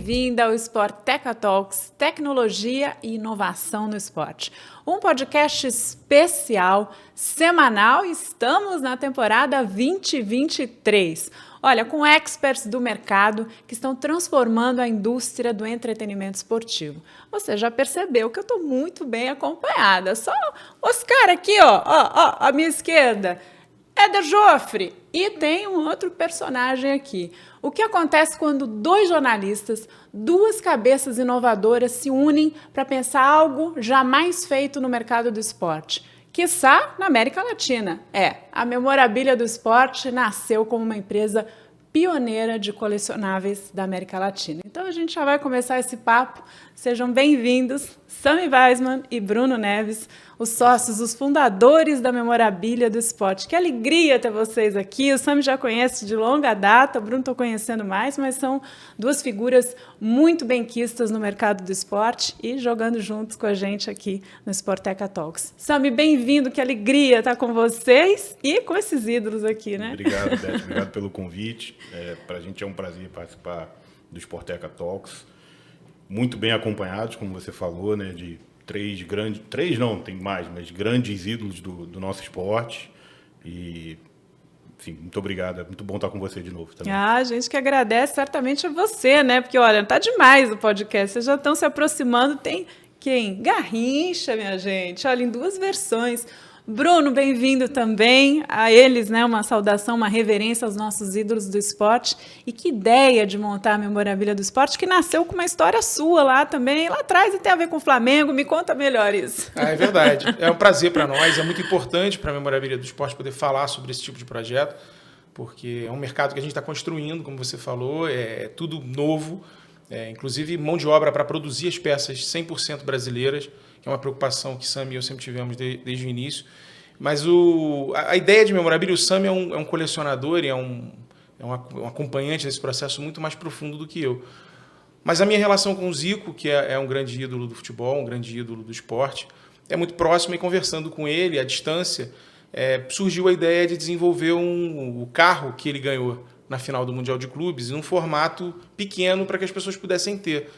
bem-vinda ao Sporteca Talks, Tecnologia e Inovação no Esporte. Um podcast especial, semanal, estamos na temporada 2023. Olha, com experts do mercado que estão transformando a indústria do entretenimento esportivo. Você já percebeu que eu estou muito bem acompanhada. Só Oscar aqui, ó, à minha esquerda. Éder Joffre. E tem um outro personagem aqui. O que acontece quando dois jornalistas, duas cabeças inovadoras se unem para pensar algo jamais feito no mercado do esporte? Quiçá na América Latina. A Memorabilia do Esporte nasceu como uma empresa pioneira de colecionáveis da América Latina. Então, a gente já vai começar esse papo. Sejam bem-vindos, Sami Weisman e Bruno Neves, os sócios, os fundadores da Memorabilia do Esporte. Que alegria ter vocês aqui. O Sami já conhece de longa data, o Bruno estou conhecendo mais, mas são duas figuras muito benquistas no mercado do esporte e jogando juntos com a gente aqui no Sporteca Talks. Sami, bem-vindo, que alegria estar com vocês e com esses ídolos aqui, né? Obrigado, Beth, obrigado pelo convite. Para a gente é um prazer participar do Sporteca Talks. Muito bem acompanhados, como você falou, né, de três não, tem mais, mas grandes ídolos do nosso esporte. E, enfim, muito obrigado. É muito bom estar com você de novo também. A gente que agradece certamente a você, né? Porque, olha, tá demais o podcast. Vocês já estão se aproximando. Tem quem? Garrincha, minha gente. Olha, em duas versões. Bruno, bem-vindo também. A eles, né, uma saudação, uma reverência aos nossos ídolos do esporte. E que ideia de montar a Memorabilia do Esporte, que nasceu com uma história sua lá também, lá atrás, e tem a ver com o Flamengo. Me conta melhor isso. É verdade. É um prazer para nós, é muito importante para a Memorabilia do Esporte poder falar sobre esse tipo de projeto, porque é um mercado que a gente está construindo, como você falou, é tudo novo, inclusive mão de obra para produzir as peças 100% brasileiras, que é uma preocupação que Sami e eu sempre tivemos desde o início. Mas a ideia de Memorabilia, o Sami é um colecionador e é um acompanhante desse processo muito mais profundo do que eu. Mas a minha relação com o Zico, que é um grande ídolo do futebol, um grande ídolo do esporte, é muito próxima, e conversando com ele, à distância, surgiu a ideia de desenvolver o carro que ele ganhou na final do Mundial de Clubes, num formato pequeno para que as pessoas pudessem ter.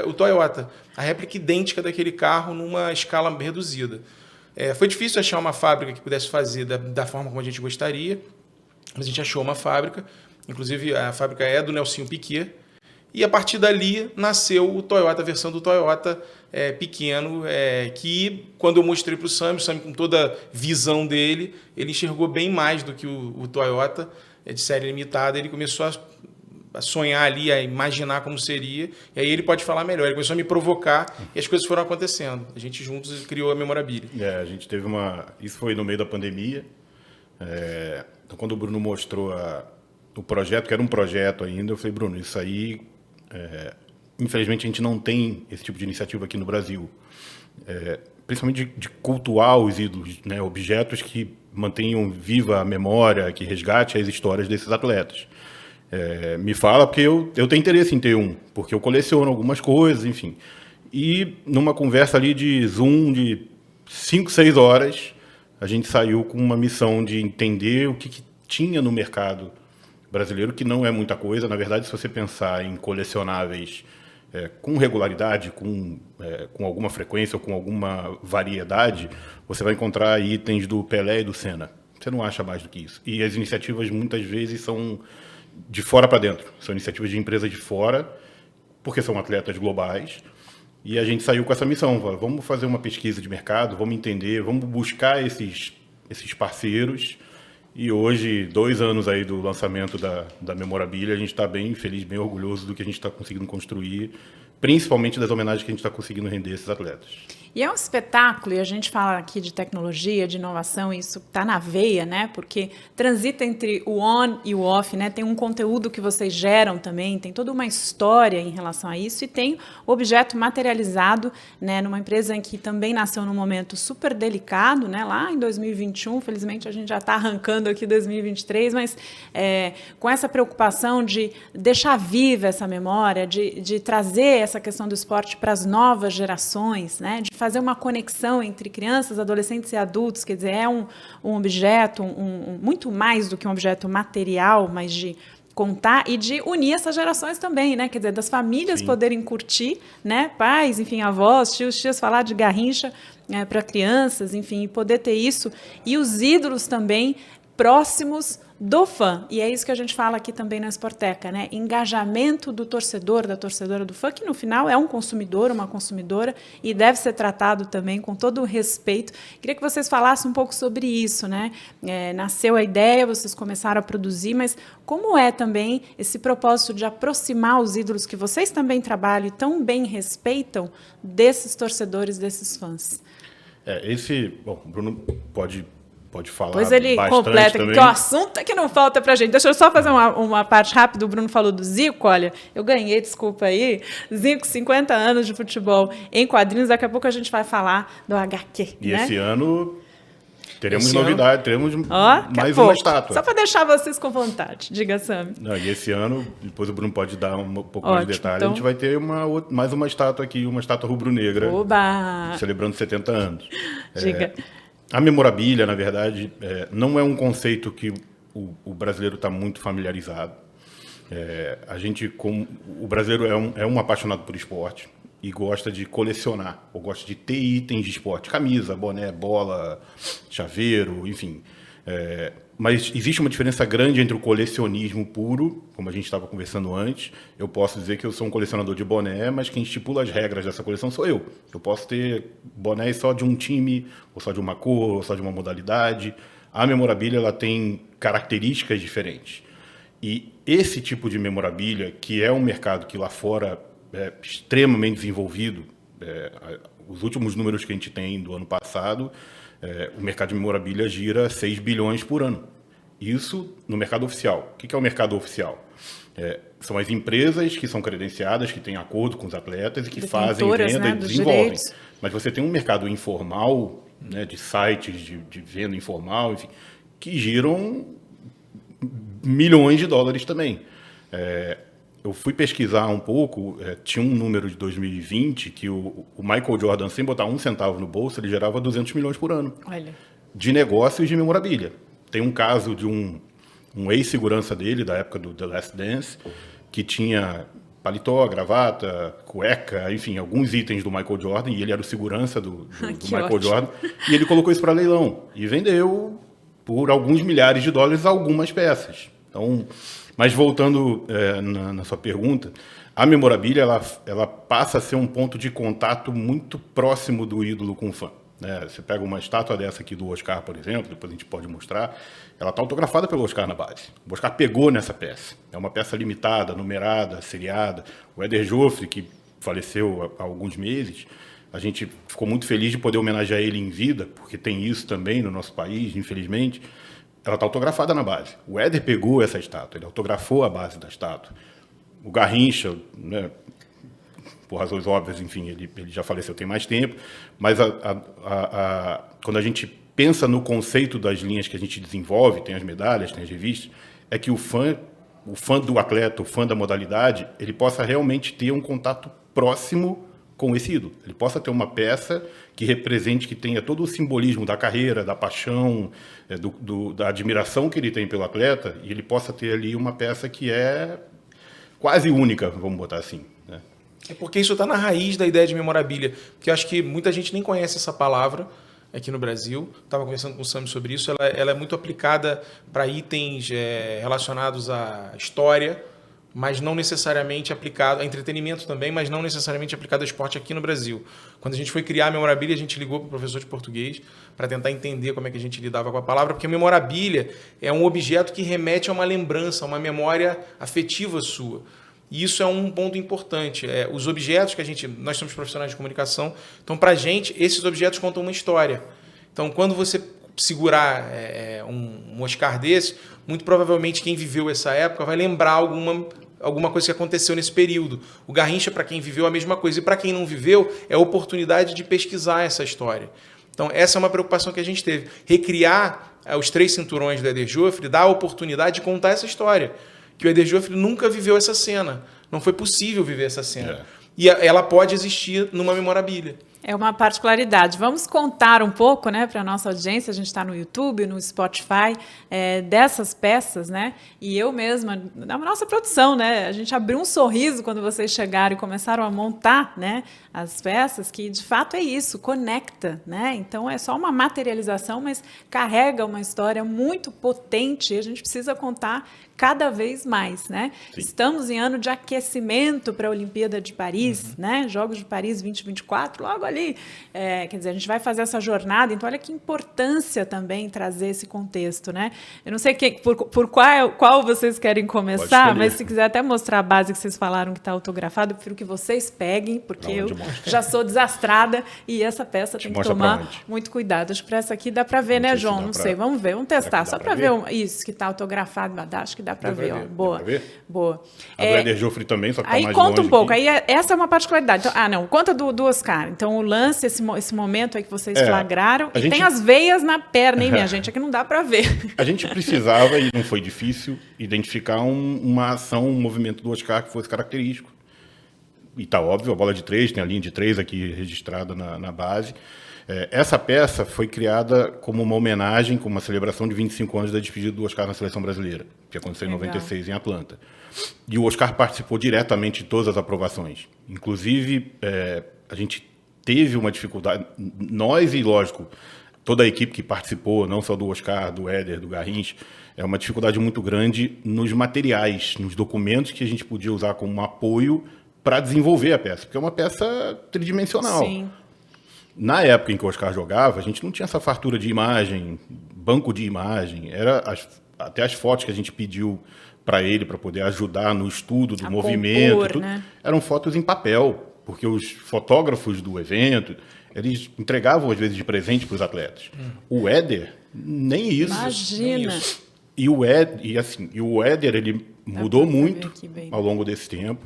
O Toyota. A réplica idêntica daquele carro numa escala reduzida. Foi difícil achar uma fábrica que pudesse fazer da forma como a gente gostaria, mas a gente achou uma fábrica, inclusive a fábrica é do Nelsinho Piquet, e a partir dali nasceu o Toyota, a versão do Toyota pequeno, que quando eu mostrei para o Sami com toda a visão dele, ele enxergou bem mais do que o Toyota, de série limitada. Ele começou a sonhar ali, a imaginar como seria, e aí ele pode falar melhor. Ele começou a me provocar e as coisas foram acontecendo. A gente juntos criou a Memorabilia. A gente teve isso foi no meio da pandemia. Então, quando o Bruno mostrou o projeto, que era um projeto ainda, eu falei, Bruno, isso aí, infelizmente a gente não tem esse tipo de iniciativa aqui no Brasil. Principalmente de cultuar os ídolos, né, objetos que mantenham viva a memória, que resgate as histórias desses atletas. Me fala, porque eu tenho interesse em ter um, porque eu coleciono algumas coisas, enfim. E numa conversa ali de Zoom de 5, 6 horas, a gente saiu com uma missão de entender o que tinha no mercado brasileiro, que não é muita coisa. Na verdade, se você pensar em colecionáveis com regularidade, com alguma frequência ou com alguma variedade, você vai encontrar itens do Pelé e do Senna. Você não acha mais do que isso. E as iniciativas, muitas vezes, são de fora para dentro. São iniciativas de empresas de fora, porque são atletas globais. E a gente saiu com essa missão. Vamos fazer uma pesquisa de mercado, vamos entender, vamos buscar esses parceiros. E hoje, 2 anos aí do lançamento da Memorabilia, a gente está bem feliz, bem orgulhoso do que a gente está conseguindo construir, principalmente das homenagens que a gente está conseguindo render a esses atletas. E é um espetáculo, e a gente fala aqui de tecnologia, de inovação, e isso está na veia, né? Porque transita entre o on e o off, né? Tem um conteúdo que vocês geram também, tem toda uma história em relação a isso, e tem o objeto materializado, né? Numa empresa em que também nasceu num momento super delicado, né? Lá em 2021, felizmente a gente já está arrancando aqui 2023, mas com essa preocupação de deixar viva essa memória, de trazer essa questão do esporte para as novas gerações, né? De fazer uma conexão entre crianças, adolescentes e adultos, quer dizer, é um objeto, muito mais do que um objeto material, mas de contar e de unir essas gerações também, né? Quer dizer, das famílias poderem curtir, né? Pais, enfim, avós, tios, falar de Garrincha para crianças, enfim, poder ter isso. E os ídolos também próximos do fã. E é isso que a gente fala aqui também na Sporteca, né? Engajamento do torcedor, da torcedora do fã, que no final é um consumidor, uma consumidora, e deve ser tratado também com todo o respeito. Queria que vocês falassem um pouco sobre isso, né? Nasceu a ideia, vocês começaram a produzir, mas como é também esse propósito de aproximar os ídolos que vocês também trabalham e tão bem respeitam desses torcedores, desses fãs? Bom, o Bruno pode falar Depois ele completa, porque o assunto é que não falta pra gente. Deixa eu só fazer uma parte rápida. O Bruno falou do Zico, olha, eu ganhei, desculpa aí. Zico, 50 anos de futebol em quadrinhos. Daqui a pouco a gente vai falar do HQ. E né? esse ano teremos novidade, teremos mais uma estátua. Só para deixar vocês com vontade. Diga, Sam. E esse ano, depois o Bruno pode dar um pouco mais de detalhe, então... a gente vai ter mais uma estátua aqui, uma estátua rubro-negra, celebrando 70 anos. Diga. A memorabilia, na verdade, não é um conceito que o brasileiro está muito familiarizado. O brasileiro é um apaixonado por esporte e gosta de colecionar, ou gosta de ter itens de esporte, camisa, boné, bola, chaveiro, enfim. Mas existe uma diferença grande entre o colecionismo puro, como a gente estava conversando antes. Eu posso dizer que eu sou um colecionador de boné, mas quem estipula as regras dessa coleção sou eu. Eu posso ter boné só de um time, ou só de uma cor, ou só de uma modalidade. A memorabilia ela tem características diferentes. E esse tipo de memorabilia, que é um mercado que lá fora é extremamente desenvolvido, os últimos números que a gente tem do ano passado, o mercado de memorabilia gira 6 bilhões por ano. Isso no mercado oficial. O que é o mercado oficial? São as empresas que são credenciadas, que têm acordo com os atletas e que fazem venda, né, e desenvolvem. Direitos. Mas você tem um mercado informal, né, de sites de venda informal, enfim, que giram milhões de dólares também. Eu fui pesquisar um pouco, tinha um número de 2020 que o Michael Jordan, sem botar um centavo no bolso, ele gerava 200 milhões por ano. Olha. De negócios de memorabilia. Tem um caso de um ex-segurança dele, da época do The Last Dance, que tinha paletó, gravata, cueca, enfim, alguns itens do Michael Jordan, e ele era o segurança do Michael ótimo. Jordan, e ele colocou isso para leilão, e vendeu por alguns milhares de dólares algumas peças. Então... Mas voltando na sua pergunta, a memorabilia ela passa a ser um ponto de contato muito próximo do ídolo com o fã. Você pega uma estátua dessa aqui do Oscar, por exemplo, depois a gente pode mostrar, ela está autografada pelo Oscar na base. O Oscar pegou nessa peça. É uma peça limitada, numerada, seriada. O Éder Joffre, que faleceu há alguns meses, a gente ficou muito feliz de poder homenagear ele em vida, porque tem isso também no nosso país, infelizmente. Ela está autografada na base. O Éder pegou essa estátua, ele autografou a base da estátua. O Garrincha, né, por razões óbvias, enfim, ele já faleceu tem mais tempo, mas quando a gente pensa no conceito das linhas que a gente desenvolve, tem as medalhas, tem as revistas, é que o fã do atleta, o fã da modalidade, ele possa realmente ter um contato próximo com esse ídolo. Ele possa ter uma peça que represente, que tenha todo o simbolismo da carreira, da paixão, da admiração que ele tem pelo atleta, e ele possa ter ali uma peça que é quase única, vamos botar assim. Né? É porque isso está na raiz da ideia de memorabilia, porque eu acho que muita gente nem conhece essa palavra aqui no Brasil. Estava conversando com o Sam sobre isso. Ela é muito aplicada para itens relacionados à história, mas não necessariamente aplicado a entretenimento também, mas não necessariamente aplicado a esporte aqui no Brasil. Quando a gente foi criar a memorabilia, a gente ligou para o professor de português para tentar entender como é que a gente lidava com a palavra, porque a memorabilia é um objeto que remete a uma lembrança, a uma memória afetiva sua. E isso é um ponto importante. Os objetos que nós somos profissionais de comunicação, então para a gente esses objetos contam uma história. Então quando você segurar um Oscar desse, muito provavelmente quem viveu essa época vai lembrar alguma coisa que aconteceu nesse período. O Garrincha, para quem viveu, a mesma coisa. E para quem não viveu, é a oportunidade de pesquisar essa história. Então, essa é uma preocupação que a gente teve. Recriar os 3 cinturões do Éder Joffre dá a oportunidade de contar essa história. Que o Éder Joffre nunca viveu essa cena. Não foi possível viver essa cena. E ela pode existir numa memorabilia. É uma particularidade. Vamos contar um pouco, né, para a nossa audiência. A gente está no YouTube, no Spotify, dessas peças, né? E eu mesma, na nossa produção, né? A gente abriu um sorriso quando vocês chegaram e começaram a montar, né, as peças, que de fato é isso, conecta, né? Então é só uma materialização, mas carrega uma história muito potente e a gente precisa contar cada vez mais, né? Sim. Estamos em ano de aquecimento para a Olimpíada de Paris, né? Jogos de Paris 2024, logo ali. Quer dizer, a gente vai fazer essa jornada, então olha que importância também trazer esse contexto, né? Eu não sei por qual vocês querem começar, mas se quiser até mostrar a base que vocês falaram que está autografada, eu prefiro que vocês peguem, porque eu já sou desastrada e essa peça tem que tomar muito cuidado. Acho que para essa aqui dá para ver, né, João? Não sei, vamos ver, vamos testar, só para ver isso que está autografado, acho que dá para ver, ó. Boa. Boa. A do Éder Joffre também, só que tá aí mais conta longe um pouco, aqui. aí essa é uma particularidade. Então, conta do Oscar. Então, o lance, esse momento aí que vocês flagraram, e tem as veias na perna, hein, minha gente? Aqui não dá para ver. A gente precisava, e não foi difícil, identificar uma ação, um movimento do Oscar que fosse característico. E tá óbvio, a bola de 3, tem a linha de 3 aqui registrada na base. Essa peça foi criada como uma homenagem, como uma celebração de 25 anos da despedida do Oscar na seleção brasileira, que aconteceu em 96 em Atlanta. E o Oscar participou diretamente de todas as aprovações. Inclusive, a gente teve uma dificuldade, nós e, lógico, toda a equipe que participou, não só do Oscar, do Éder, do Garrincha, é uma dificuldade muito grande nos materiais, nos documentos que a gente podia usar como apoio para desenvolver a peça, porque é uma peça tridimensional. Sim. Na época em que o Oscar jogava, a gente não tinha essa fartura de imagem, banco de imagem, até as fotos que a gente pediu para ele, para poder ajudar no estudo do movimento, compor, tudo, né? Eram fotos em papel, porque os fotógrafos do evento, eles entregavam às vezes de presente para os atletas. O Éder, nem isso. Imagina. Nem isso. E o Éder, ele mudou muito ao longo desse tempo.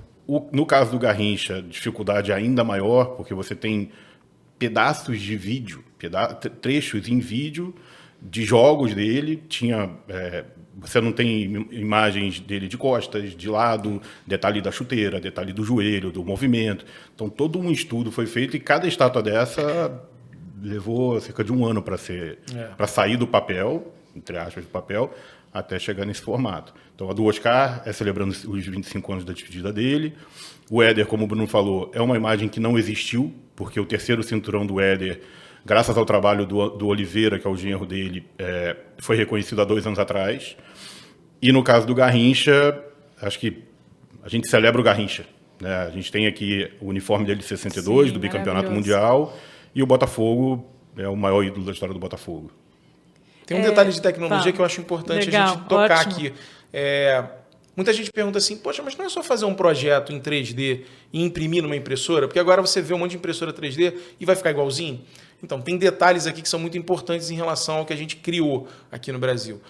No caso do Garrincha, dificuldade ainda maior, porque você tem pedaços de vídeo, trechos em vídeo de jogos dele. Você não tem imagens dele de costas, de lado, detalhe da chuteira, detalhe do joelho, do movimento. Então, todo um estudo foi feito e cada estátua dessa levou cerca de um ano para sair do papel, entre aspas, do papel, até chegar nesse formato. Então, a do Oscar é celebrando os 25 anos da despedida dele. O Éder, como o Bruno falou, é uma imagem que não existiu, porque o terceiro cinturão do Éder, graças ao trabalho do Oliveira, que é o genro dele, foi reconhecido há 2 anos atrás. E no caso do Garrincha, acho que a gente celebra o Garrincha, né? A gente tem aqui o uniforme dele de 62, do bicampeonato mundial, e o Botafogo é o maior ídolo da história do Botafogo. Tem um detalhe de tecnologia que eu acho importante a gente tocar aqui. Muita gente pergunta assim, poxa, mas não é só fazer um projeto em 3D e imprimir numa impressora? Porque agora você vê um monte de impressora 3D e vai ficar igualzinho? Então, tem detalhes aqui que são muito importantes em relação ao que a gente criou aqui no Brasil.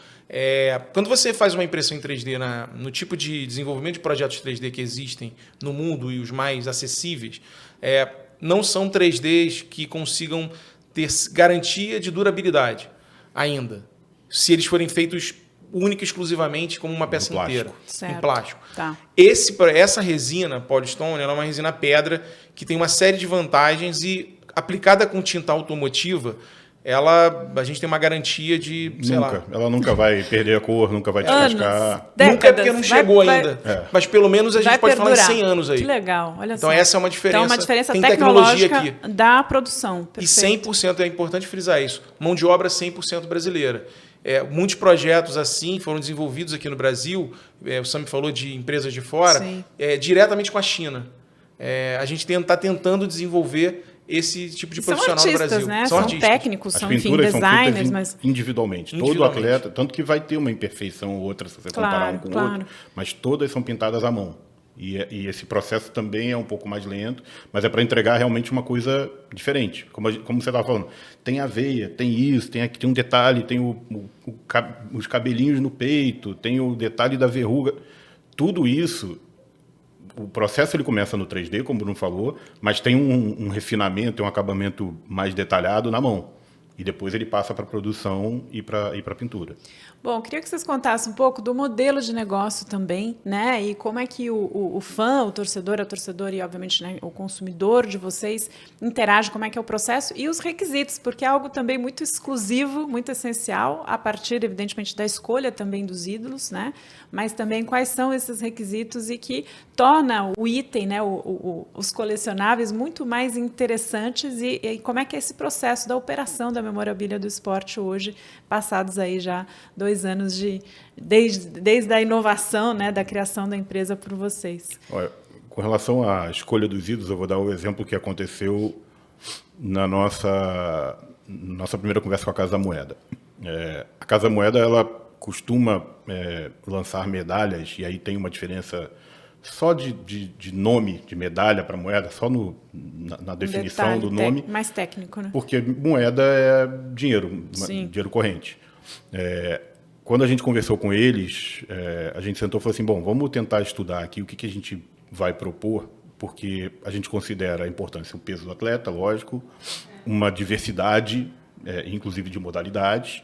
Quando você faz uma impressão em 3D no tipo de desenvolvimento de projetos 3D que existem no mundo e os mais acessíveis, não são 3Ds que consigam ter garantia de durabilidade ainda, se eles forem feitos única e exclusivamente como uma peça inteira, em plástico. Tá. Essa resina Polystone, ela é uma resina pedra que tem uma série de vantagens e aplicada com tinta automotiva, a gente tem uma garantia de, ela nunca vai perder a cor, nunca vai descascar. Nunca, porque não chegou ainda. Mas pelo menos a gente pode falar em 100 anos aí. Que legal, olha então só. Essa é uma diferença. Então, uma diferença tem tecnológica tecnologia aqui. Da produção. Perfeito. E 100%, é importante frisar isso, mão de obra 100% brasileira. Muitos projetos assim foram desenvolvidos aqui no Brasil, o Sam falou de empresas de fora, diretamente com a China. A gente está tentando desenvolver esse tipo de profissional artistas, no Brasil. Né? São técnicos, são designers. Mas individualmente. Todo atleta, tanto que vai ter uma imperfeição ou outra se você comparar um com o outro, mas todas são pintadas à mão. E esse processo também é um pouco mais lento, mas é para entregar realmente uma coisa diferente. Como você estava falando, tem a veia, tem isso, tem aqui tem um detalhe, tem os cabelinhos no peito, tem o detalhe da verruga. Tudo isso, o processo ele começa no 3D, como o Bruno falou, mas tem um refinamento, um acabamento mais detalhado na mão. E depois ele passa para a produção e para a pintura. Bom, queria que vocês contassem um pouco do modelo de negócio também, né? E como é que o fã, o torcedor, a torcedora e, obviamente, né, o consumidor de vocês interage, como é que é o processo e os requisitos, porque é algo também muito exclusivo, muito essencial, a partir, evidentemente, da escolha também dos ídolos, né? Mas também quais são esses requisitos e que torna o item, né, os colecionáveis muito mais interessantes e como é que é esse processo da operação da memorabilia do esporte hoje, passados aí já 2 anos desde a inovação, né, da criação da empresa por vocês. Olha, com relação à escolha dos ídolos, eu vou dar o exemplo que aconteceu na nossa primeira conversa com a Casa da Moeda. A Casa da Moeda, ela costuma lançar medalhas, e aí tem uma diferença só de nome de medalha para moeda, só na definição do nome. Mais técnico, né? Porque moeda é dinheiro, dinheiro corrente. Quando a gente conversou com eles, a gente sentou e falou assim, bom, vamos tentar estudar aqui o que a gente vai propor, porque a gente considera a importância, o peso do atleta, lógico, uma diversidade, inclusive de modalidades,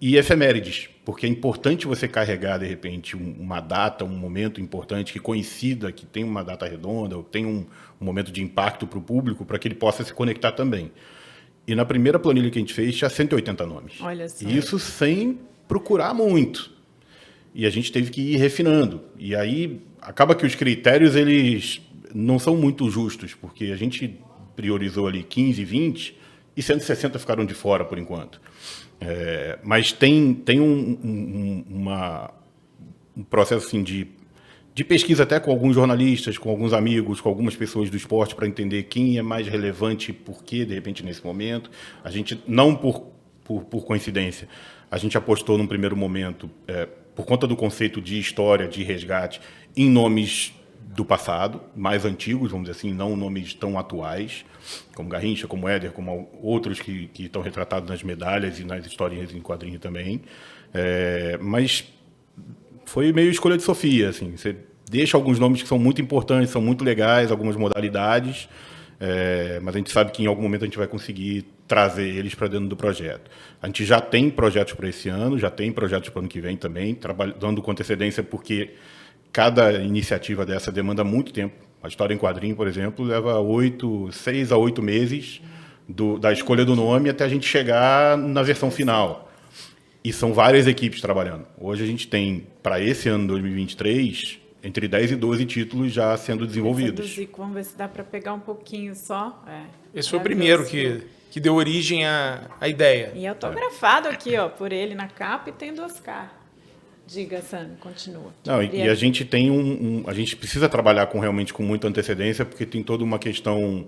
e efemérides, porque é importante você carregar, de repente, uma data, um momento importante que coincida, que tem uma data redonda, ou tem um momento de impacto para o público, para que ele possa se conectar também. E na primeira planilha que a gente fez, tinha 180 nomes. Olha só. Isso sem procurar muito. E a gente teve que ir refinando. E aí, acaba que os critérios, eles não são muito justos, porque a gente priorizou ali 15, 20, e 160 ficaram de fora, por enquanto. Mas tem um processo assim, de pesquisa até com alguns jornalistas, com alguns amigos, com algumas pessoas do esporte para entender quem é mais relevante e por quê, de repente, nesse momento. A gente, não por coincidência, a gente apostou num primeiro momento, por conta do conceito de história, de resgate, em nomes do passado, mais antigos, vamos dizer assim, não nomes tão atuais, como Garrincha, como Éder, como outros que estão retratados nas medalhas e nas historinhas em quadrinho também. Mas foi meio escolha de Sofia, assim, você deixa alguns nomes que são muito importantes, são muito legais, algumas modalidades, mas a gente sabe que em algum momento a gente vai conseguir trazer eles para dentro do projeto. A gente já tem projetos para esse ano, já tem projetos para o ano que vem também, dando com antecedência, porque cada iniciativa dessa demanda muito tempo. A história em quadrinho, por exemplo, leva 6 a 8 meses da escolha do nome até a gente chegar na versão final. E são várias equipes trabalhando. Hoje a gente tem, para esse ano 2023, entre 10 e 12 títulos já sendo desenvolvidos. Vamos ver se dá para pegar um pouquinho só. Esse foi o primeiro que deu origem à ideia. E autografado aqui, ó, por ele na capa, e tem do Oscar. Diga, Sam, continua. Não, e a gente tem a gente precisa trabalhar realmente com muita antecedência, porque tem toda uma questão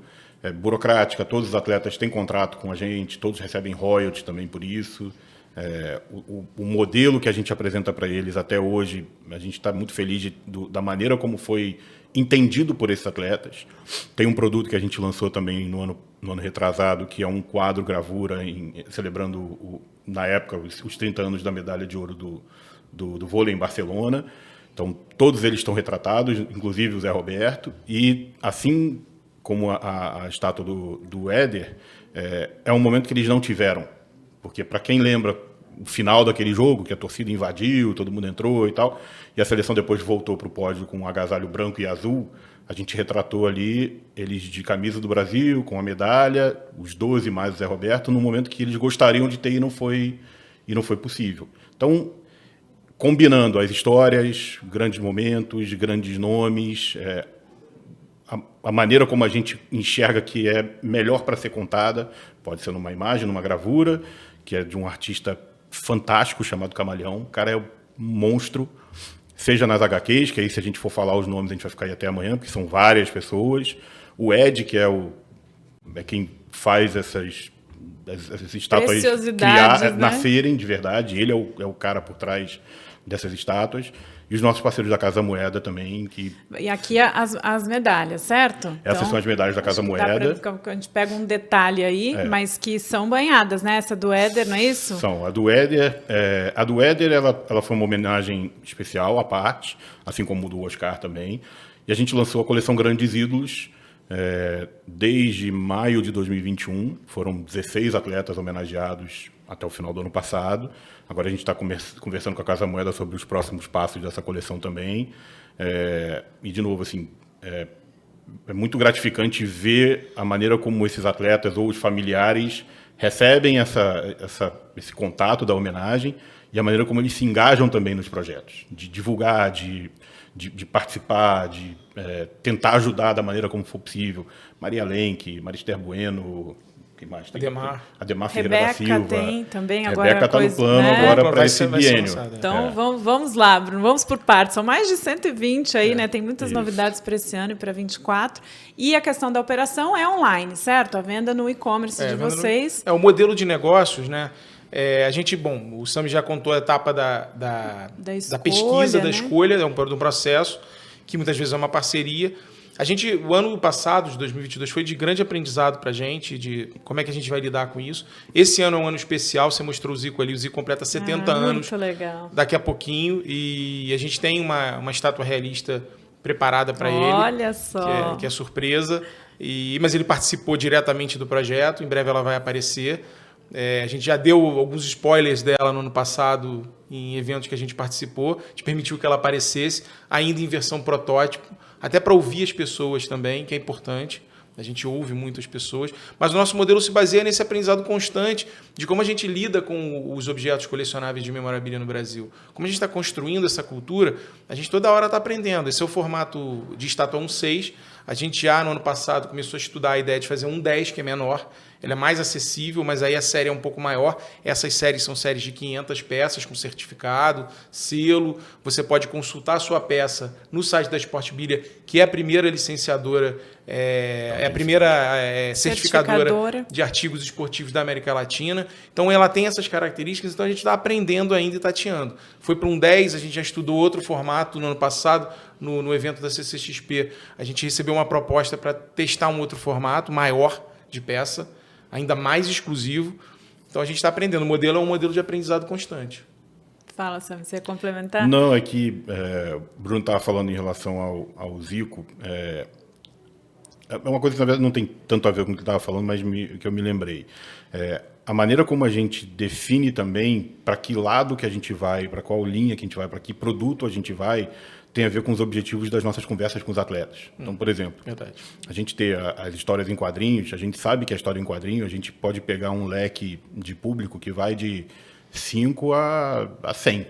burocrática. Todos os atletas têm contrato com a gente, todos recebem royalties também por isso. O modelo que a gente apresenta para eles até hoje, a gente está muito feliz da maneira como foi entendido por esses atletas. Tem um produto que a gente lançou também no ano retrasado, que é um quadro gravura celebrando, na época, os 30 anos da medalha de ouro do vôlei em Barcelona. Então, todos eles estão retratados, inclusive o Zé Roberto, e assim como a estátua do Éder, é um momento que eles não tiveram, porque para quem lembra o final daquele jogo, que a torcida invadiu, todo mundo entrou e tal, e a seleção depois voltou para o pódio com um agasalho branco e azul, a gente retratou ali eles de camisa do Brasil, com a medalha, os 12 mais o Zé Roberto, no momento que eles gostariam de ter e não foi possível. Então, combinando as histórias, grandes momentos, grandes nomes, a maneira como a gente enxerga que é melhor para ser contada, pode ser numa imagem, numa gravura, que é de um artista fantástico chamado Camaleão. O cara é um monstro, seja nas HQs, que aí se a gente for falar os nomes a gente vai ficar aí até amanhã, porque são várias pessoas. O Ed, que é quem faz essas estátuas nascerem de verdade, ele é o cara por trás dessas estátuas, e os nossos parceiros da Casa Moeda também. E aqui as medalhas, certo? Essas então, são as medalhas da Casa Moeda. A gente pega um detalhe aí, mas que são banhadas, né? Essa do Éder, não é isso? São. A do Éder, ela foi uma homenagem especial à parte, assim como o do Oscar também. E a gente lançou a coleção Grandes Ídolos, Desde maio de 2021, foram 16 atletas homenageados até o final do ano passado. Agora a gente está conversando com a Casa Moeda sobre os próximos passos dessa coleção também. E, de novo, assim, é muito gratificante ver a maneira como esses atletas ou os familiares recebem esse contato da homenagem e a maneira como eles se engajam também nos projetos, de divulgar, de participar, de tentar ajudar da maneira como for possível. Maria Lenk, Marister Bueno, quem mais? Ademar Ferreira da Silva. Rebeca tem também agora. Rebeca está no plano, né? Agora para esse biênio. Então vamos lá, Bruno, vamos por partes. São mais de 120 aí, né? Tem muitas novidades para esse ano e para 24. E a questão da operação é online, certo? A venda no e-commerce de vocês. O modelo de negócios, né? O Sami já contou a etapa da pesquisa, da escolha, do processo, que muitas vezes é uma parceria. O ano passado, de 2022, foi de grande aprendizado para a gente, de como é que a gente vai lidar com isso. Esse ano é um ano especial, você mostrou o Zico ali, o Zico completa 70 anos. Muito legal. Daqui a pouquinho, e a gente tem uma estátua realista preparada para ele. Olha só. Que é surpresa, mas ele participou diretamente do projeto, em breve ela vai aparecer. A gente já deu alguns spoilers dela no ano passado, em eventos que a gente participou, a gente permitiu que ela aparecesse, ainda em versão protótipo, até para ouvir as pessoas também, que é importante. A gente ouve muitas pessoas, mas o nosso modelo se baseia nesse aprendizado constante de como a gente lida com os objetos colecionáveis de memorabilia no Brasil. Como a gente está construindo essa cultura, a gente toda hora está aprendendo. Esse é o formato de estátua 1.6. A gente já, no ano passado, começou a estudar a ideia de fazer 1.10, que é menor. Ele é mais acessível, mas aí a série é um pouco maior. Essas séries são séries de 500 peças com certificado, selo. Você pode consultar a sua peça no site da Sportbilia, que é a primeira licenciadora, a primeira certificadora de artigos esportivos da América Latina. Então, ela tem essas características, então a gente está aprendendo ainda e tateando. Foi para 1.10, a gente já estudou outro formato no ano passado, no evento da CCXP. A gente recebeu uma proposta para testar um outro formato maior de peça, ainda mais exclusivo. Então, a gente está aprendendo. O modelo é um modelo de aprendizado constante. Fala, Sam, você ia complementar? Não, é que o Bruno estava falando em relação ao Zico. É uma coisa que, na verdade, não tem tanto a ver com o que ele estava falando, mas que eu me lembrei. A maneira como a gente define também para que lado que a gente vai, para qual linha que a gente vai, para que produto a gente vai, tem a ver com os objetivos das nossas conversas com os atletas. Então, por exemplo, a gente tem as histórias em quadrinhos, a gente sabe que a história em quadrinho, a gente pode pegar um leque de público que vai de 5 a 100.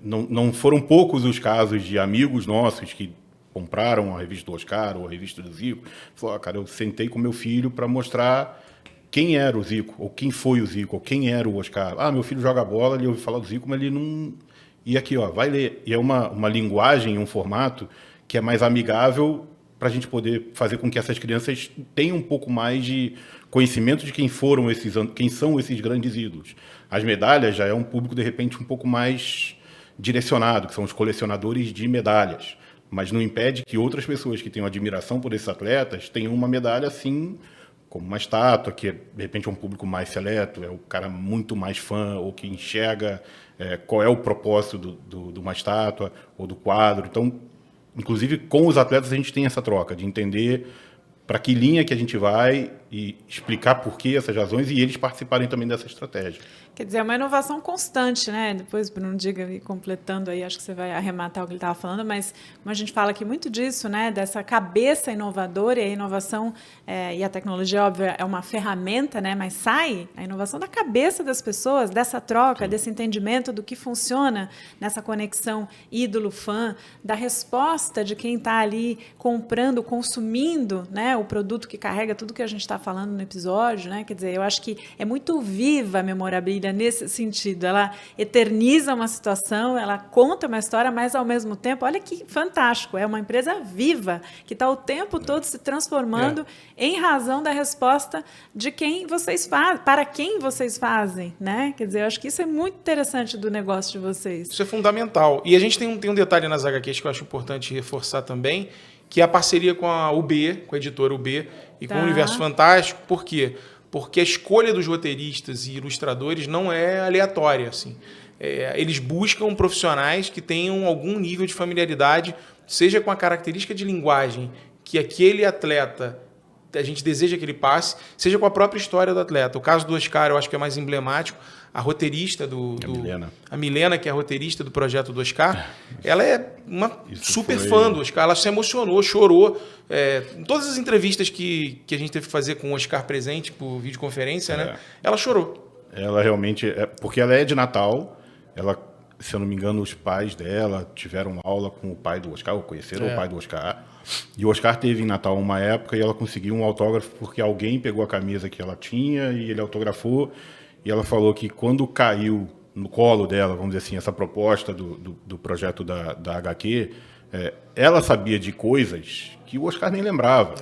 Não foram poucos os casos de amigos nossos que compraram a revista do Oscar ou a revista do Zico. Falaram, cara, eu sentei com meu filho para mostrar quem era o Zico, ou quem foi o Zico, ou quem era o Oscar. Meu filho joga bola, ele ouve falar do Zico, mas ele não... E aqui, vai ler. E é uma linguagem, um formato que é mais amigável para a gente poder fazer com que essas crianças tenham um pouco mais de conhecimento de quem são esses grandes ídolos. As medalhas já é um público, de repente, um pouco mais direcionado, que são os colecionadores de medalhas. Mas não impede que outras pessoas que tenham admiração por esses atletas tenham uma medalha, assim, como uma estátua, que de repente é um público mais seleto, é o cara muito mais fã, ou que enxerga qual é o propósito de uma estátua ou do quadro. Então, inclusive, com os atletas a gente tem essa troca de entender para que linha que a gente vai e explicar por que essas razões e eles participarem também dessa estratégia. Quer dizer, é uma inovação constante, né? Depois, Bruno, diga, completando aí, acho que você vai arrematar o que ele estava falando, mas como a gente fala aqui muito disso, né? Dessa cabeça inovadora, e a inovação e a tecnologia, óbvio, é uma ferramenta, né? Mas sai a inovação da cabeça das pessoas, dessa troca, sim, desse entendimento do que funciona nessa conexão ídolo-fã, da resposta de quem está ali comprando, consumindo, né? O produto que carrega tudo que a gente está falando no episódio, né? Quer dizer, eu acho que é muito viva a memorabilia nesse sentido. Ela eterniza uma situação, ela conta uma história, mas ao mesmo tempo, olha que fantástico, é uma empresa viva que está o tempo todo se transformando em razão da resposta de quem vocês fazem, para quem vocês fazem, né? Quer dizer, eu acho que isso é muito interessante do negócio de vocês. Isso é fundamental. E a gente tem um detalhe nas HQs que eu acho importante reforçar também, que é a parceria com a UB, com a editora UB e com o Universo Fantástico. Por quê? Porque a escolha dos roteiristas e ilustradores não é aleatória, assim. Eles buscam profissionais que tenham algum nível de familiaridade, seja com a característica de linguagem que aquele atleta, a gente deseja que ele passe, seja com a própria história do atleta. O caso do Oscar eu acho que é mais emblemático. A roteirista a Milena, que é a roteirista do projeto do Oscar, ela é uma super fã do Oscar. Ela se emocionou, chorou. Em todas as entrevistas que a gente teve que fazer com o Oscar presente por videoconferência, né? Ela chorou. Ela realmente... porque ela é de Natal. Ela, se eu não me engano, os pais dela tiveram aula com o pai do Oscar, ou conheceram o pai do Oscar. E o Oscar teve em Natal uma época e ela conseguiu um autógrafo porque alguém pegou a camisa que ela tinha e ele autografou. E ela falou que quando caiu no colo dela, vamos dizer assim, essa proposta do projeto da HQ, ela sabia de coisas que o Oscar nem lembrava.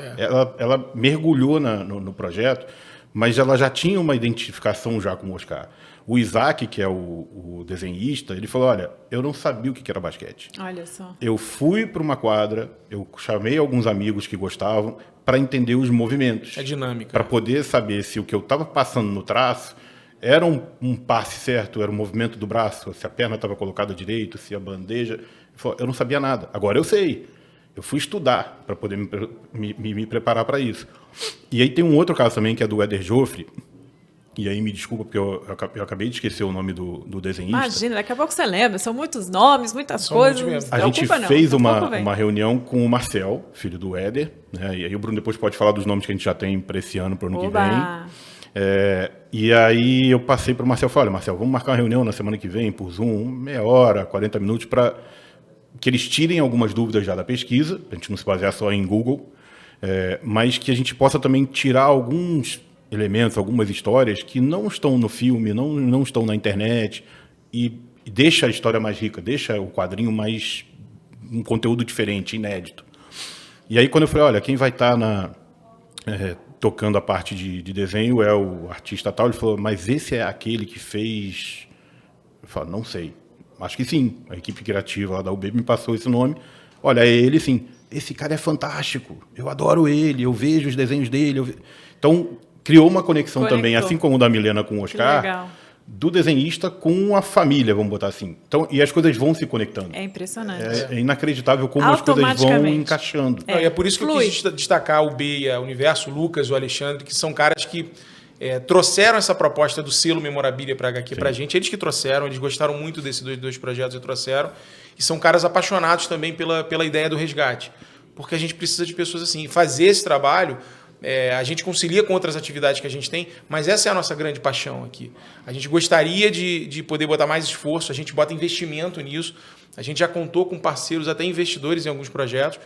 Ela mergulhou no projeto, mas ela já tinha uma identificação já com o Oscar. O Isaac, que é o desenhista, ele falou, olha, eu não sabia o que era basquete. Olha só. Eu fui para uma quadra, eu chamei alguns amigos que gostavam para entender os movimentos. A dinâmica. Para poder saber se o que eu estava passando no traço era um passe certo, era um movimento do braço, se a perna estava colocada direito, se a bandeja... Ele falou, eu não sabia nada. Agora eu sei. Eu fui estudar para poder me preparar para isso. E aí tem um outro caso também, que é do Éder Joffre. E aí me desculpa, porque eu acabei de esquecer o nome do desenhista. Imagina, daqui a pouco você lembra. São muitos nomes, muitas coisas. A gente fez uma reunião com o Marcel, filho do Éder. Né? E aí o Bruno depois pode falar dos nomes que a gente já tem para esse ano, para o ano que vem. E aí eu passei para o Marcel e falei, olha, Marcel, vamos marcar uma reunião na semana que vem por Zoom, meia hora, 40 minutos, para que eles tirem algumas dúvidas já da pesquisa, para a gente não se basear só em Google, mas que a gente possa também tirar alguns elementos, algumas histórias que não estão no filme, não estão na internet, e deixa a história mais rica, deixa o quadrinho mais um conteúdo diferente, inédito. E aí quando eu falei, olha, quem vai estar tocando a parte de desenho é o artista tal, ele falou, mas esse é aquele que fez... Eu falei, não sei. Acho que sim. A equipe criativa lá da UB me passou esse nome. Olha, é ele sim. Esse cara é fantástico. Eu adoro ele, eu vejo os desenhos dele. Então, criou uma conexão também, assim como o da Milena com o Oscar, do desenhista com a família, vamos botar assim. Então, e as coisas vão se conectando. É impressionante. É inacreditável como as coisas vão encaixando. E é por isso que eu quis destacar o Beia, o Universo, o Lucas, o Alexandre, que são caras que trouxeram essa proposta do selo Memorabilia para HQ para a gente. Eles que trouxeram, eles gostaram muito desses dois projetos e trouxeram. E são caras apaixonados também pela ideia do resgate. Porque a gente precisa de pessoas assim. E fazer esse trabalho... a gente concilia com outras atividades que a gente tem, mas essa é a nossa grande paixão aqui. A gente gostaria de poder botar mais esforço, a gente bota investimento nisso, a gente já contou com parceiros, até investidores em alguns projetos,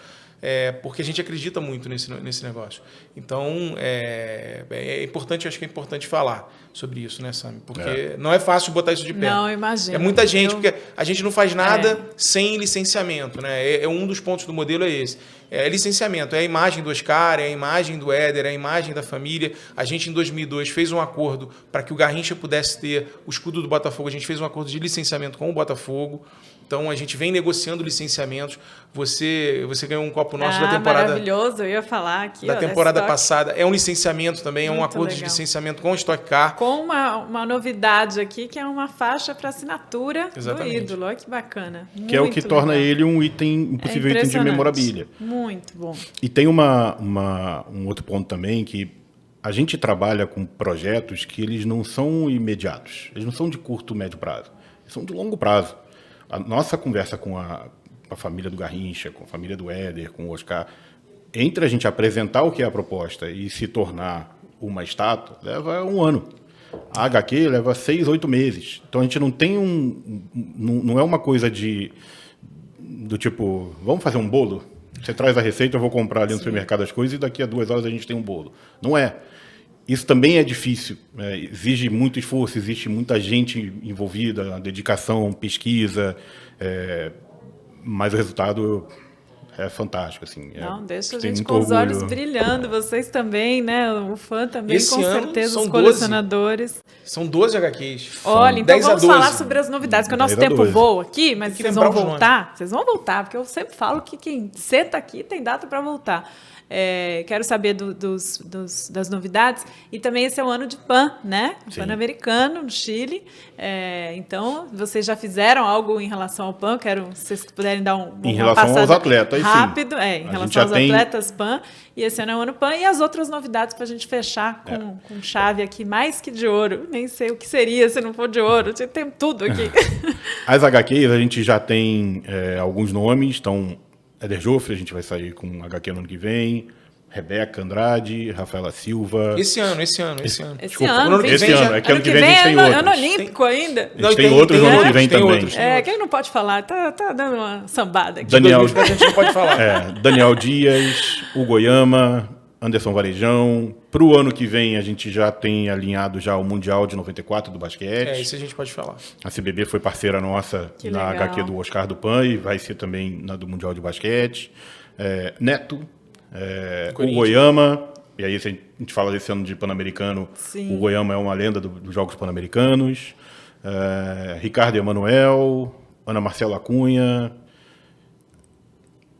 porque a gente acredita muito nesse negócio. Então, é importante, acho que é importante falar sobre isso, né, Sami? Porque não é fácil botar isso de pé. Não, imagina. É muita gente, porque a gente não faz nada sem licenciamento, né? Um dos pontos do modelo é esse. É licenciamento, é a imagem do Oscar, é a imagem do Éder, é a imagem da família. A gente, em 2002, fez um acordo para que o Garrincha pudesse ter o escudo do Botafogo. A gente fez um acordo de licenciamento com o Botafogo. Então, a gente vem negociando licenciamentos. Você ganhou um copo nosso da temporada... Maravilhoso, eu ia falar aqui. Da temporada passada. É um licenciamento também, é um acordo de licenciamento com o Stock Car. Com uma novidade aqui, que é uma faixa para assinatura do ídolo. Olha que bacana. Que é o que torna ele um possível item de memorabilia. Muito bom. E tem um outro ponto também, que a gente trabalha com projetos que eles não são imediatos. Eles não são de curto, médio prazo. Eles são de longo prazo. A nossa conversa com a família do Garrincha, com a família do Éder, com o Oscar, entre a gente apresentar o que é a proposta e se tornar uma estátua, leva 1 ano. A HQ leva 6, 8 meses. Então a gente não tem não é uma coisa do tipo, vamos fazer um bolo? Você traz a receita, eu vou comprar ali no supermercado as coisas e daqui a 2 horas a gente tem um bolo. Não é. Isso também é difícil, exige muito esforço, existe muita gente envolvida, dedicação, pesquisa, mas o resultado é fantástico. Assim, não, deixa a gente com os olhos brilhando, vocês também, né? O fã também, esse com certeza, os colecionadores. São 12 HQs. Olha, então vamos falar sobre as novidades, porque o nosso tempo voa aqui, mas vocês vão voltar. Vocês vão voltar, porque eu sempre falo que quem senta aqui tem data para voltar. Quero saber das novidades. E também esse é o ano de PAN, né? Pan-Americano, no Chile. Então, vocês já fizeram algo em relação ao PAN? Quero se vocês puderem dar em relação aos atletas, rápido, sim. Em relação aos atletas PAN. E esse ano é o ano PAN. E as outras novidades para a gente fechar com chave aqui, mais que de ouro. Nem sei o que seria se não for de ouro. Tem tudo aqui. As HQs, a gente já tem alguns nomes. Então, Éder Joffre, a gente vai sair com HQ no ano que vem. Rebeca Andrade, Rafaela Silva. Esse ano. Esse ano. É que ano que vem a gente tem outros. Ano olímpico ainda. A gente tem outros no ano que vem também. Quem não pode falar? Tá dando uma sambada aqui. Daniel, a gente não pode falar. Daniel Dias, Hugo Oyama, Anderson Varejão. Para o ano que vem, a gente já tem alinhado já o Mundial de 94 do basquete. Isso a gente pode falar. A CBB foi parceira nossa na HQ do Oscar do Pan e vai ser também na do Mundial de Basquete. Neto, o Oyama, e aí se a gente fala desse ano de Pan-Americano, o Oyama é uma lenda dos Jogos Pan-Americanos. Ricardo Emanuel, Ana Marcela Cunha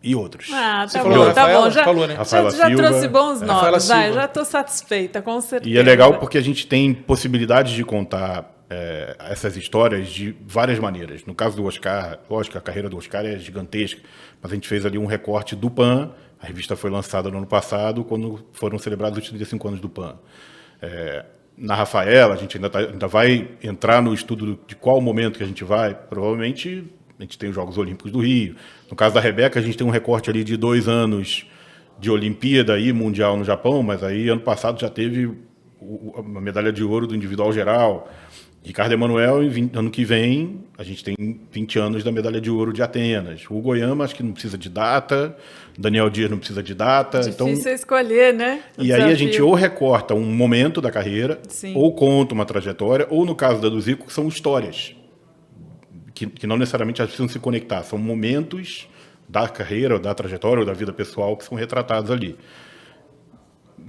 e outros. Tá Rafaela, bom. Já Silva, trouxe bons nomes, já estou satisfeita, com certeza. E é legal porque a gente tem possibilidades de contar essas histórias de várias maneiras. No caso do Oscar, lógico, a carreira do Oscar é gigantesca, mas a gente fez ali um recorte do PAN. A revista foi lançada no ano passado, quando foram celebrados os 35 anos do PAN. Na Rafaela, a gente ainda vai entrar no estudo de qual momento que a gente vai. Provavelmente, a gente tem os Jogos Olímpicos do Rio. No caso da Rebeca, a gente tem um recorte ali de 2 anos de Olimpíada e Mundial no Japão, mas aí, ano passado, já teve a medalha de ouro do individual geral. Ricardo Emanuel, ano que vem, a gente tem 20 anos da medalha de ouro de Atenas. O Goiama, acho que não precisa de data. Daniel Dias não precisa de data. Difícil escolher, né? E aí a gente ou recorta um momento da carreira, ou conta uma trajetória, ou no caso da do Zico, são histórias. Que não necessariamente elas precisam se conectar. São momentos da carreira, ou da trajetória, ou da vida pessoal que são retratados ali.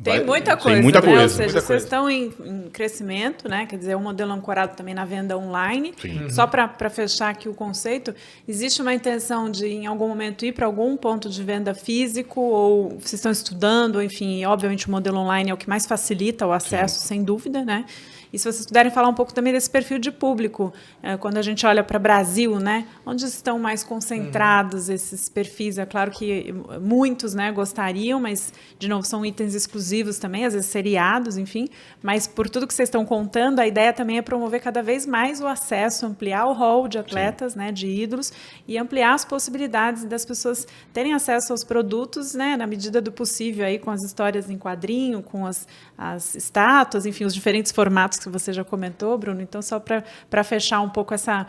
Tem muita coisa. Tem muita coisa. Ou seja, vocês estão em crescimento, né? Quer dizer, o modelo ancorado também na venda online. Só para fechar aqui o conceito, existe uma intenção de, em algum momento, ir para algum ponto de venda físico, ou vocês estão estudando, ou, enfim, obviamente o modelo online é o que mais facilita o acesso, sem dúvida, né? E se vocês puderem falar um pouco também desse perfil de público, quando a gente olha para o Brasil, né, onde estão mais concentrados esses perfis? É claro que muitos, né, gostariam, mas, de novo, são itens exclusivos também, às vezes seriados, enfim. Mas, por tudo que vocês estão contando, a ideia também é promover cada vez mais o acesso, ampliar o hall de atletas, né, de ídolos, e ampliar as possibilidades das pessoas terem acesso aos produtos, né, na medida do possível, aí, com as histórias em quadrinho, com as estátuas, enfim, os diferentes formatos que você já comentou, Bruno. Então, só para fechar um pouco essa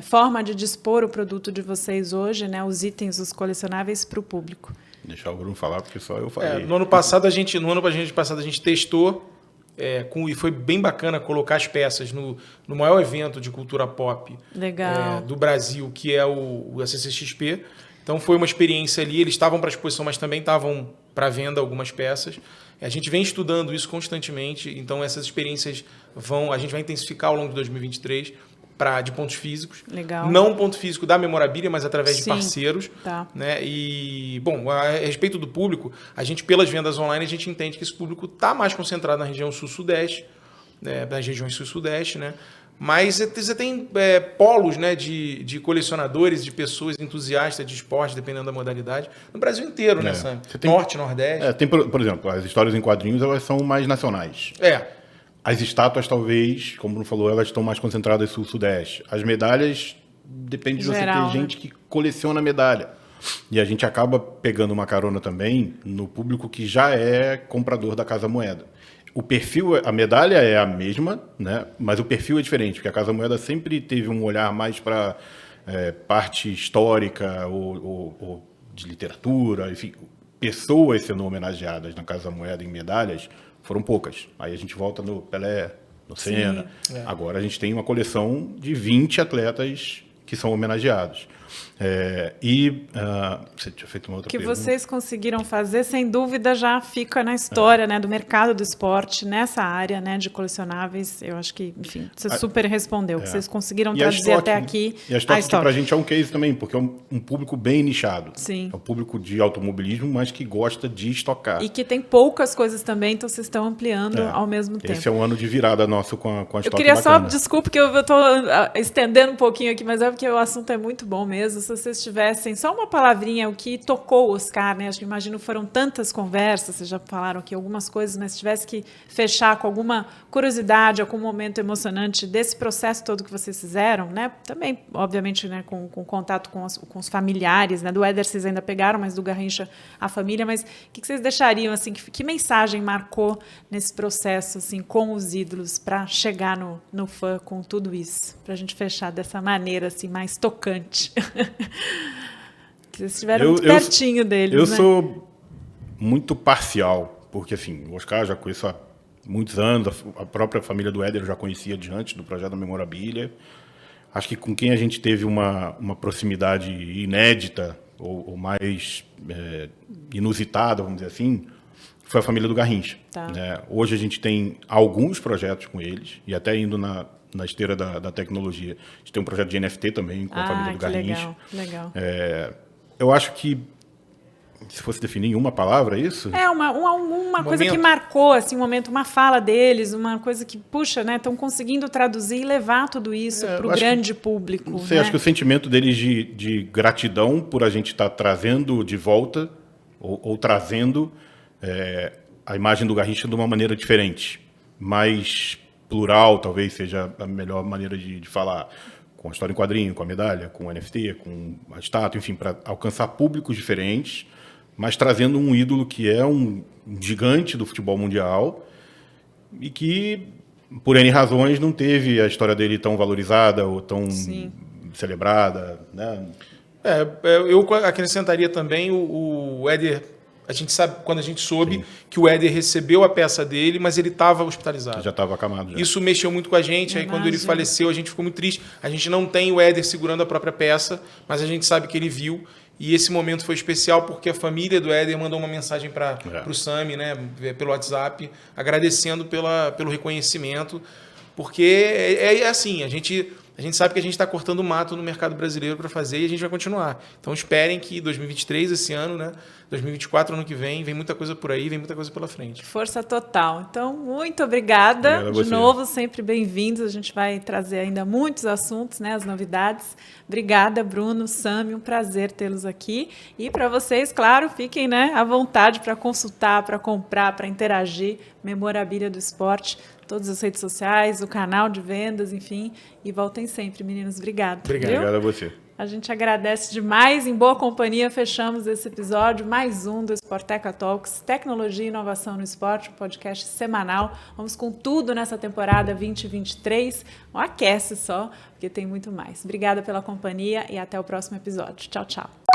forma de dispor o produto de vocês hoje, né, os itens, os colecionáveis para o público. Deixar o Bruno falar, porque só eu falei. No ano passado a gente testou e foi bem bacana colocar as peças no maior evento de cultura pop do Brasil, que é o CCXP. Então foi uma experiência ali, eles estavam para exposição, mas também estavam para venda algumas peças. A gente vem estudando isso constantemente, então essas experiências a gente vai intensificar ao longo de 2023 de pontos físicos. Legal. Não ponto físico da memorabilia, mas através de parceiros. Tá. Né? E, bom, a respeito do público, a gente, pelas vendas online, a gente entende que esse público está mais concentrado na região sul-sudeste, nas regiões sul-sudeste, né? Mas você tem polos, né, de colecionadores, de pessoas entusiastas de esporte, dependendo da modalidade, no Brasil inteiro, né, Sam? Norte, Nordeste. Tem, por exemplo, as histórias em quadrinhos, elas são mais nacionais. As estátuas, talvez, como o Bruno falou, elas estão mais concentradas sul-sudeste. As medalhas, depende de você ter gente que coleciona medalha. E a gente acaba pegando uma carona também no público que já é comprador da Casa Moeda. O perfil, a medalha é a mesma, né? Mas o perfil é diferente, porque a Casa Moeda sempre teve um olhar mais para parte histórica ou de literatura, enfim, pessoas sendo homenageadas na Casa Moeda em medalhas foram poucas. Aí a gente volta no Pelé, no Senna. Agora a gente tem uma coleção de 20 atletas que são homenageados. Você tinha feito uma outra que pergunta. vocês conseguiram fazer, sem dúvida, já fica na história, né, do mercado do esporte, nessa área, né, de colecionáveis. Eu acho que, enfim, você super respondeu, que vocês conseguiram traduzir até aqui a Stock, que pra gente é um case também, porque é um público bem nichado. Sim. É um público de automobilismo, mas que gosta de estocar. E que tem poucas coisas também, então vocês estão ampliando ao mesmo tempo. Esse é um ano de virada nosso com a Stock. Eu queria bacana. só, desculpa que eu estou estendendo um pouquinho aqui, mas é porque o assunto é muito bom mesmo. Se vocês tivessem só uma palavrinha, o que tocou o Oscar, né? Acho que imagino foram tantas conversas, vocês já falaram aqui algumas coisas, mas se tivesse que fechar com alguma curiosidade, algum momento emocionante desse processo todo que vocês fizeram, né? Também, obviamente, né, com contato com os familiares, né? Do Éder vocês ainda pegaram, mas do Garrincha a família, mas o que vocês deixariam, assim, que mensagem marcou nesse processo, assim, com os ídolos, para chegar no fã com tudo isso? Para a gente fechar dessa maneira, assim, mais tocante. Vocês estiveram muito pertinho deles, eu né? sou muito parcial, porque, assim, o Oscar já conheço há muitos anos, a própria família do Éder eu já conhecia de antes do projeto da Memorabilia. Acho que com quem a gente teve uma proximidade inédita ou mais inusitada, vamos dizer assim, foi a família do Garrincha. Tá. Né? Hoje a gente tem alguns projetos com eles, e até indo na esteira da tecnologia. A gente tem um projeto de NFT também com a família do Garrincha. Legal. Eu acho que, se fosse definir em uma palavra isso... Uma coisa que marcou, assim, um momento, uma fala deles, uma coisa que, puxa, né, estão conseguindo traduzir e levar tudo isso para o grande público. Não sei, né? acho que o sentimento deles de gratidão por a gente estar trazendo de volta, ou trazendo a imagem do Garrincha de uma maneira diferente, mais plural, talvez seja a melhor maneira de falar, com a história em quadrinho, com a medalha, com o NFT, com a estátua, enfim, para alcançar públicos diferentes, mas trazendo um ídolo que é um gigante do futebol mundial e que, por N razões, não teve a história dele tão valorizada ou tão celebrada, né? Eu acrescentaria também o Éder. A gente sabe, quando a gente soube que o Éder recebeu a peça dele, mas ele estava hospitalizado. Já estava acamado. Já. Isso mexeu muito com a gente. Aí, quando ele faleceu, a gente ficou muito triste. A gente não tem o Éder segurando a própria peça, mas a gente sabe que ele viu. E esse momento foi especial porque a família do Éder mandou uma mensagem para o Sami, né, pelo WhatsApp, agradecendo pelo reconhecimento. Porque é assim, a gente sabe que a gente está cortando mato no mercado brasileiro para fazer e a gente vai continuar. Então esperem que 2023, esse ano, né, 2024, ano que vem muita coisa por aí, vem muita coisa pela frente. Força total. Então, muito obrigada. De novo, sempre bem-vindos. A gente vai trazer ainda muitos assuntos, né, as novidades. Obrigada, Bruno, Sami, um prazer tê-los aqui. E para vocês, claro, fiquem, né, à vontade para consultar, para comprar, para interagir. Memorabilia do Esporte, todas as redes sociais, o canal de vendas, enfim. E voltem sempre, meninos. Obrigado. Obrigado a você. A gente agradece demais. Em boa companhia, fechamos esse episódio, mais um do Sporteca Talks, Tecnologia e Inovação no Esporte, um podcast semanal. Vamos com tudo nessa temporada 2023. Um aquece só, porque tem muito mais. Obrigada pela companhia e até o próximo episódio. Tchau, tchau.